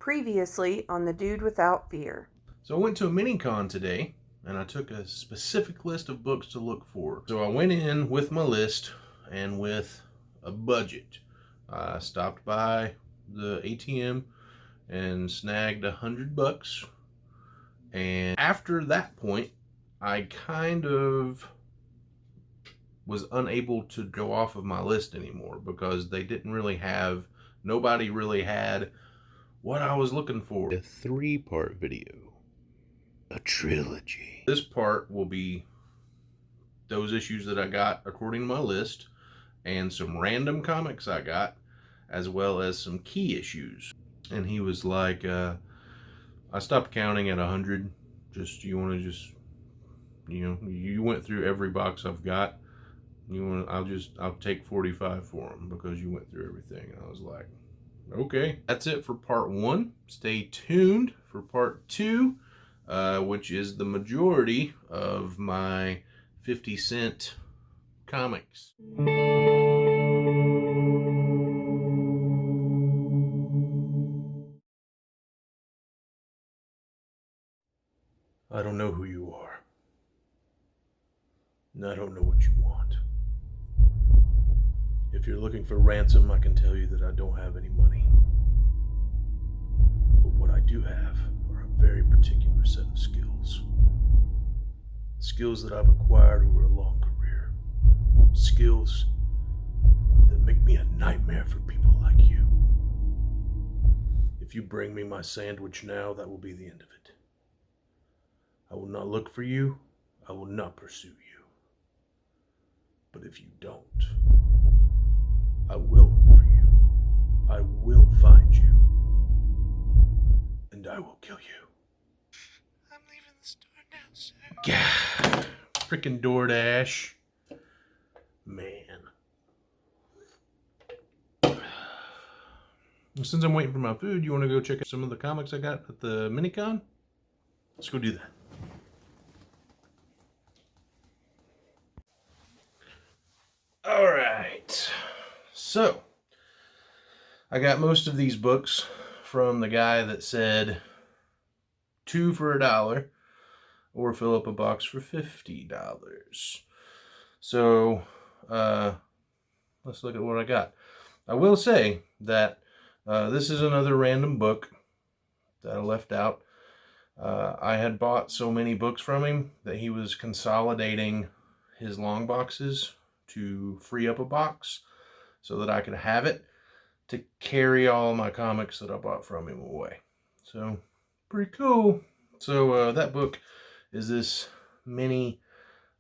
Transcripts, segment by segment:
Previously on The Dude Without Fear. So I went to a Mini-Con today, and I took a specific list of books to look for. So I went in with my list and with a budget. I stopped by the ATM and snagged $100. And after that point, I kind of was unable to go off of my list anymore because nobody really had what I was looking for. A 3-part video. A trilogy. This part will be those issues that I got according to my list and some random comics I got, as well as some key issues. And he was like, I stopped counting at 100. You went through every box I've got. I'll take 45 for them because you went through everything. And I was like, okay. That's it for part 1. Stay tuned for part 2, which is the majority of my 50-cent comics. I don't know who you are. And I don't know what you want. If you're looking for ransom, I can tell you that I don't have any money. But what I do have are a very particular set of skills. Skills that I've acquired over a long career. Skills that make me a nightmare for people like you. If you bring me my sandwich now, that will be the end of it. I will not look for you. I will not pursue you. But if you don't, I will look for you. I will find you. And I will kill you. I'm leaving the store now, sir. Gah, frickin' DoorDash. Man. Since I'm waiting for my food, you want to go check out some of the comics I got at the Mini-Con? Let's go do that. Alright, so I got most of these books from the guy that said 2 for $1 or fill up a box for $50. So let's look at what I got. I will say that this is another random book that I left out. I had bought so many books from him that he was consolidating his long boxes to free up a box so that I could have it to carry all my comics that I bought from him away. So, pretty cool. So, that book is this mini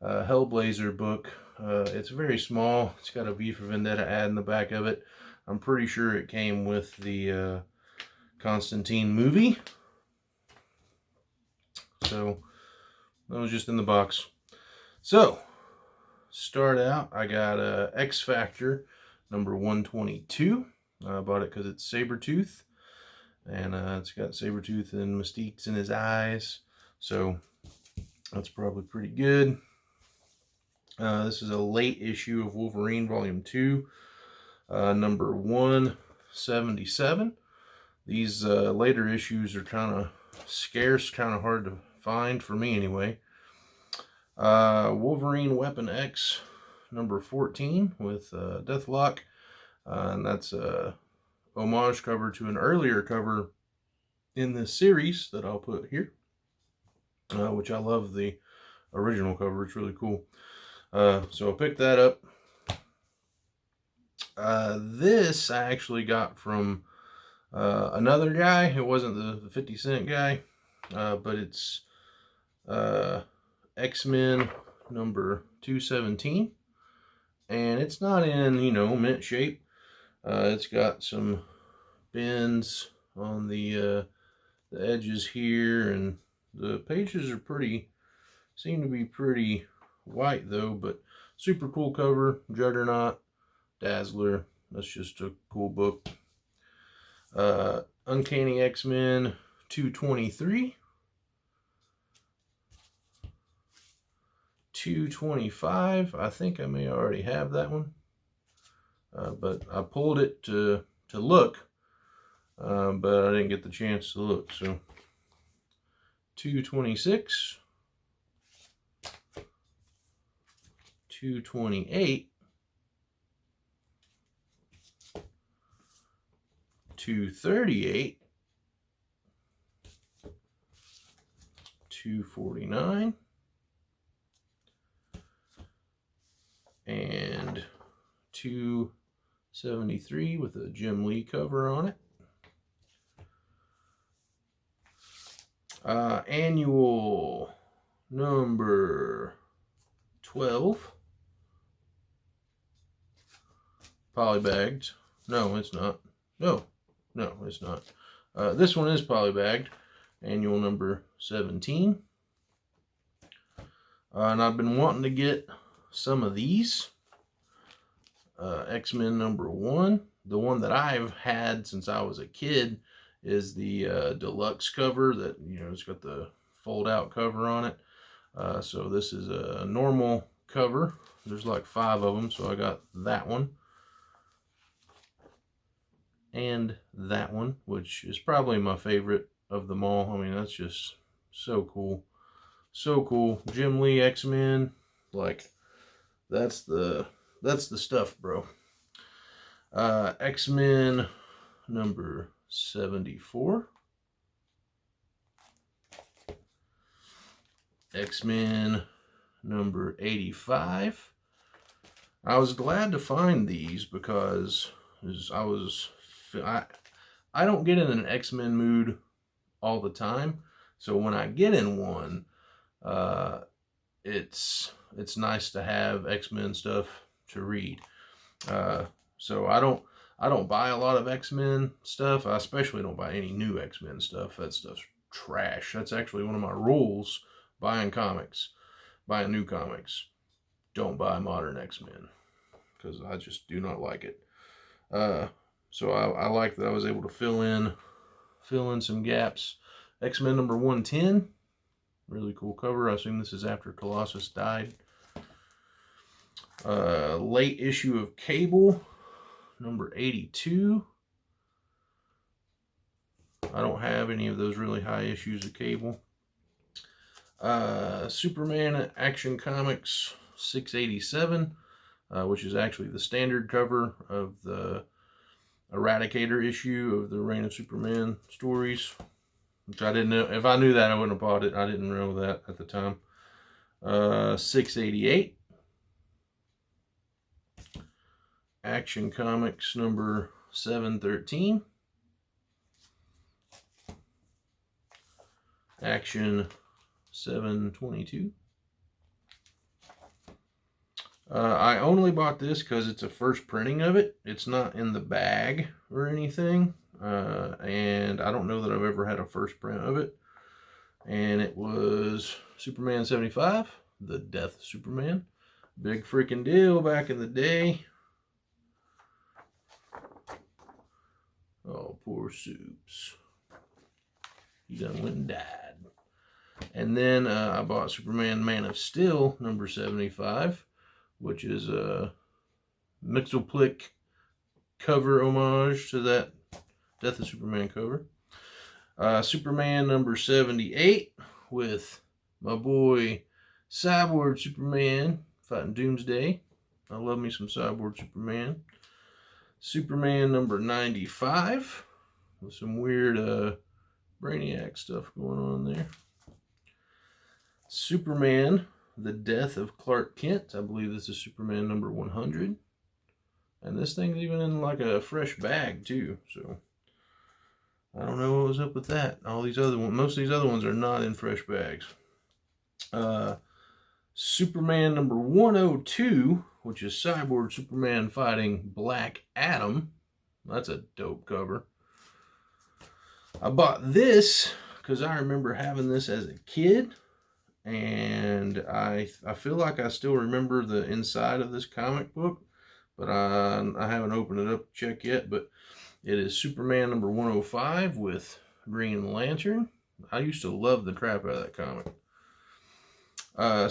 Hellblazer book. It's very small. It's got a V for Vendetta ad in the back of it. I'm pretty sure it came with the Constantine movie. So, that was just in the box. So, start out, I got X Factor number 122. I bought it because it's Sabretooth. And it's got Sabretooth and Mystique's in his eyes. So, that's probably pretty good. This is a late issue of Wolverine Volume 2. Number 177. These later issues are kind of scarce, kind of hard to find, for me anyway. Wolverine Weapon X number 14 with Deathlock. And that's a homage cover to an earlier cover in this series that I'll put here. Which I love the original cover. It's really cool. So I picked that up. This I actually got from another guy. It wasn't the 50-cent guy. But it's X-Men number 217. And it's not in, mint shape. It's got some bends on the edges here. And the pages seem to be pretty white though. But super cool cover. Juggernaut. Dazzler. That's just a cool book. Uncanny X-Men 223. 225. I think I may already have that one. But I pulled it to look but I didn't get the chance to look. So 226, 228, 238, 249, and 273 with a Jim Lee cover on it. Annual number 12. Polybagged. No, it's not. No, it's not. This one is polybagged. Annual number 17. And I've been wanting to get some of these. X-Men number 1. The one that I've had since I was a kid is the deluxe cover that, it's got the fold out cover on it. So this is a normal cover. There's like 5 of them, so I got that one. And that one, which is probably my favorite of them all. I mean, that's just so cool. So cool. Jim Lee X-Men. Like, that's the stuff, bro. X-Men number 74. X-Men number 85. I was glad to find these because I don't get in an X-Men mood all the time. So when I get in one, it's nice to have X-Men stuff to read. So I don't buy a lot of X-Men stuff. I especially don't buy any new X-Men stuff. That stuff's trash. That's actually one of my rules buying new comics. Don't buy modern X-Men because I just do not like it. So I like that I was able to fill in some gaps. X-Men number 110. Really cool cover. I assume this is after Colossus died. Late issue of Cable, number 82. I don't have any of those really high issues of Cable. Superman Action Comics 687, which is actually the standard cover of the Eradicator issue of the Reign of Superman stories, which I didn't know. If I knew that, I wouldn't have bought it. I didn't know that at the time. 688. Action Comics number 713. Action 722. I only bought this because it's a first printing of it. It's not in the bag or anything. And I don't know that I've ever had a first print of it. And it was Superman 75, The Death of Superman. Big freaking deal back in the day. Oh, poor Supes. He done went and died. And then I bought Superman Man of Steel, number 75, which is a Mixoplick cover homage to that Death of Superman cover. Superman number 78 with my boy Cyborg Superman fighting Doomsday. I love me some Cyborg Superman. Superman number 95 with some weird Brainiac stuff going on there. Superman, The Death of Clark Kent. I believe this is Superman number 100. And this thing's even in like a fresh bag too. So I don't know what was up with that. All these other ones, most of these other ones are not in fresh bags. Superman number 102, which is Cyborg Superman fighting Black Adam. That's a dope cover. I bought this because I remember having this as a kid. And I feel like I still remember the inside of this comic book. But I haven't opened it up to check yet. But it is Superman number 105 with Green Lantern. I used to love the crap out of that comic.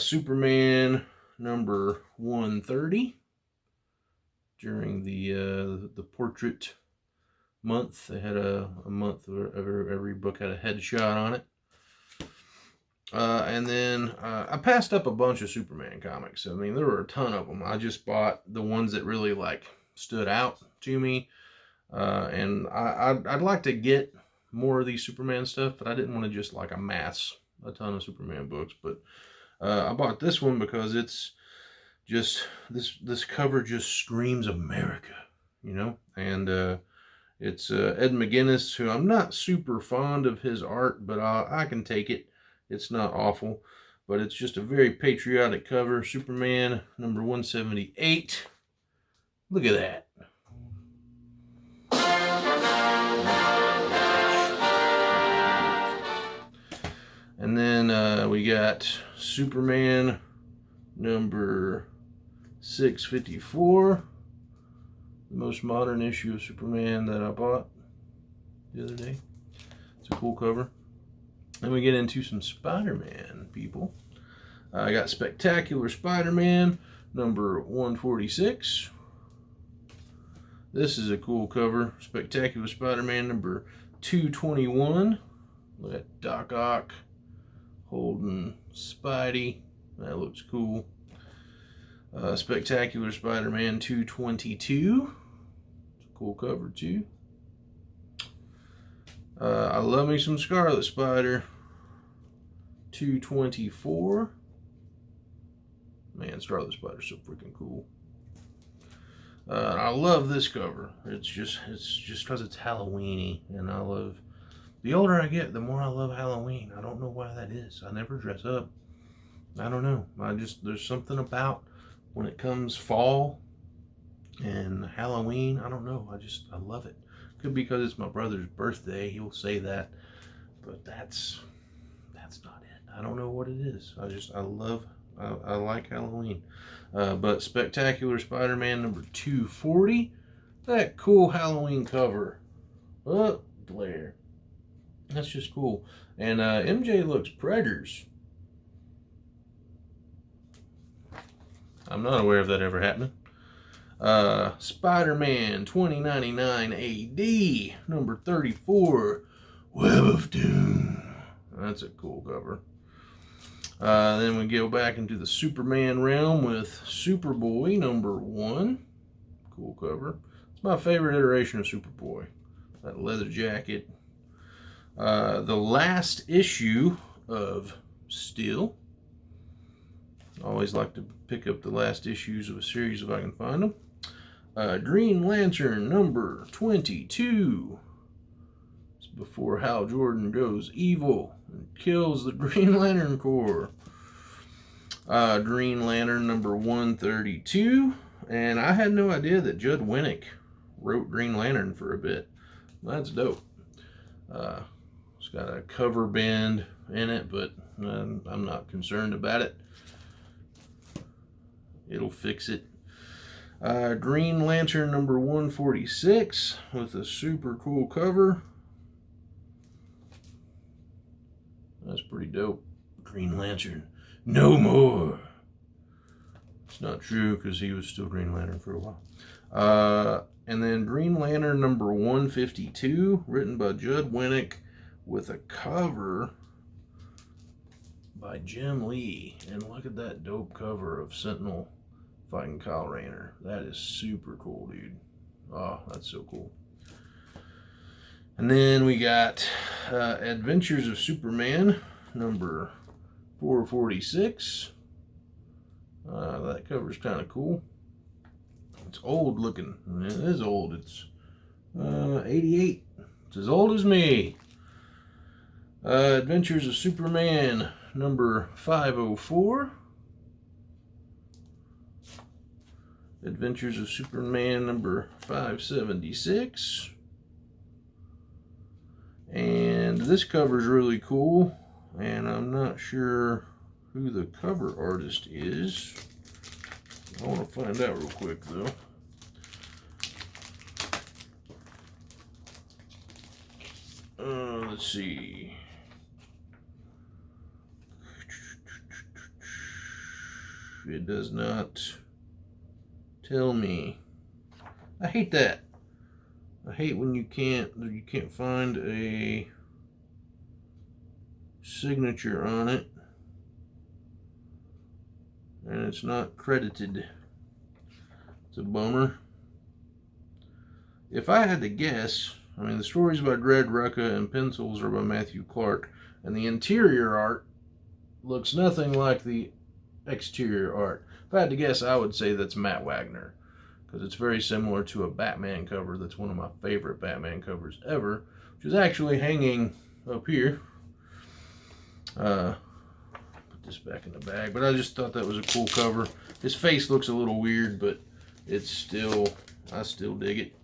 Superman number 130 during the portrait month. They had a month where every book had a headshot on it. And then I passed up a bunch of Superman comics. I mean, there were a ton of them. I just bought the ones that really like stood out to me. And I'd like to get more of these Superman stuff, but I didn't want to just like amass a ton of Superman books. But I bought this one because it's just this cover just screams America, you know. And it's Ed McGuinness, who I'm not super fond of his art, but I can take it. It's not awful, but it's just a very patriotic cover. Superman number 178. Look at that. And then we got Superman number 654. The most modern issue of Superman that I bought the other day. It's a cool cover. Then we get into some Spider-Man, people. I got Spectacular Spider-Man, number 146. This is a cool cover. Spectacular Spider-Man, number 221. Look at Doc Ock holding Spidey. That looks cool. Spectacular Spider-Man 222. It's a cool cover, too. I love me some Scarlet Spider. 224. Man, Scarlet Spider's so freaking cool. I love this cover. It's just because it's Halloween-y, and I love. The older I get, the more I love Halloween. I don't know why that is. I never dress up. I don't know. There's something about when it comes fall and Halloween. I don't know. I love it. Could be because it's my brother's birthday. He'll say that, but that's not it. I don't know what it is. I like Halloween. But Spectacular Spider-Man number 240. That cool Halloween cover. Oh, glare. That's just cool. And MJ looks preggers. I'm not aware of that ever happening. Spider-Man 2099 AD, number 34, Web of Doom. That's a cool cover. Then we go back into the Superman realm with Superboy, number 1. Cool cover. It's my favorite iteration of Superboy. That leather jacket. The last issue of Steel. I always like to pick up the last issues of a series if I can find them. Green Lantern number 22. It's before Hal Jordan goes evil and kills the Green Lantern Corps. Green Lantern number 132. And I had no idea that Judd Winnick wrote Green Lantern for a bit. That's dope. It's got a cover bend in it, but I'm not concerned about it. It'll fix it. Green Lantern number 146 with a super cool cover. That's pretty dope. Green Lantern, no more. It's not true because he was still Green Lantern for a while. And then Green Lantern number 152, written by Judd Winnick, with a cover by Jim Lee. And look at that dope cover of Sentinel fighting Kyle Rayner. That is super cool, dude. Oh, that's so cool. And then we got Adventures of Superman, number 446. That cover's kind of cool. It's old looking. It is old. It's 88. It's as old as me. Adventures of Superman, number 504. Adventures of Superman number 576. And this cover is really cool, and I'm not sure who the cover artist is. I want to find out real quick though. Let's see. It does not tell me. I hate that. I hate when you can't find a signature on it and it's not credited. It's a bummer. If I had to guess, I mean, the stories by Dred Rucka and pencils are by Matthew Clark, and the interior art looks nothing like the exterior art. If I had to guess, I would say that's Matt Wagner, because it's very similar to a Batman cover that's one of my favorite Batman covers ever, which is actually hanging up here. Put this back in the bag, but I just thought that was a cool cover. His face looks a little weird, but it's still, I still dig it.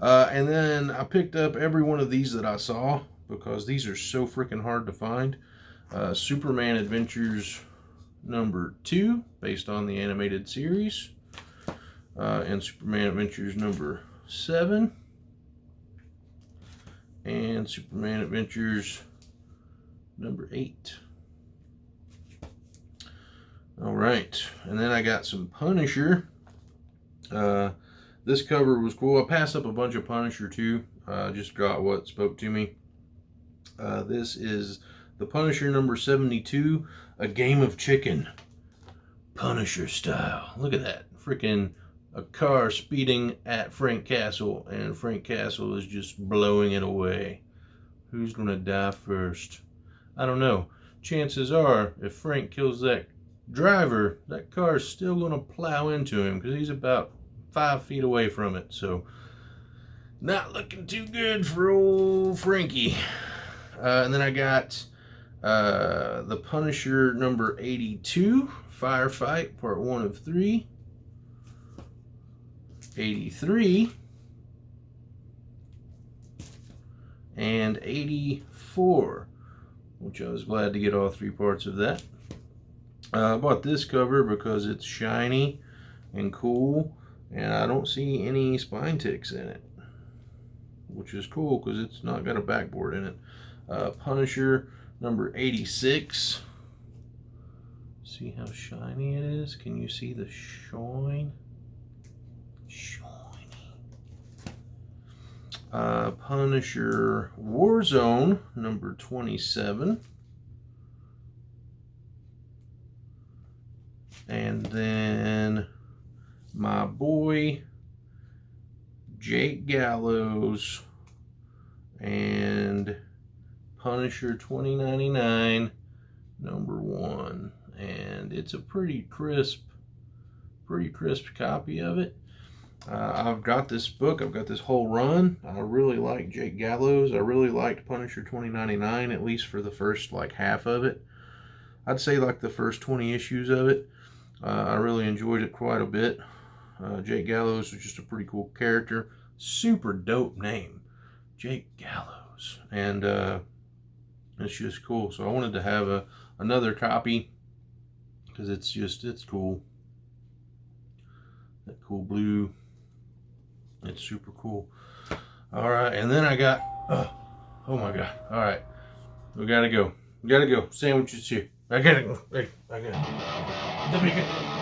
And then I picked up every one of these that I saw because these are so freaking hard to find. Superman Adventures number 2, based on the animated series, and Superman Adventures number 7, and Superman Adventures number 8. All right, and then I got some Punisher. This cover was cool. I passed up a bunch of Punisher too. Just got what spoke to me. This is the Punisher number 72, A Game of Chicken. Punisher style. Look at that. Freaking a car speeding at Frank Castle, and Frank Castle is just blowing it away. Who's going to die first? I don't know. Chances are, if Frank kills that driver, that car is still going to plow into him because he's about 5 feet away from it. So, not looking too good for old Frankie. And then I got the Punisher number 82, Firefight, part 1 of 3. 83. And 84, which I was glad to get all 3 parts of that. I bought this cover because it's shiny and cool, and I don't see any spine ticks in it, which is cool because it's not got a backboard in it. Punisher number 86. See how shiny it is? Can you see the shine? Shiny. Punisher Warzone number 27. And then my boy Jake Gallows and Punisher 2099 number 1, and it's a pretty crisp copy of it. I've got this book, I've got this whole run. I really like Jake Gallows. I really liked Punisher 2099, at least for the first like half of it. I'd say like the first 20 issues of it. I really enjoyed it quite a bit. Jake Gallows was just a pretty cool character. Super dope name, Jake Gallows. And it's just cool. So I wanted to have another copy because it's cool. That cool blue. It's super cool. All right, and then I got, oh my God. All right, we gotta go. Sandwiches here. I gotta go. I gotta.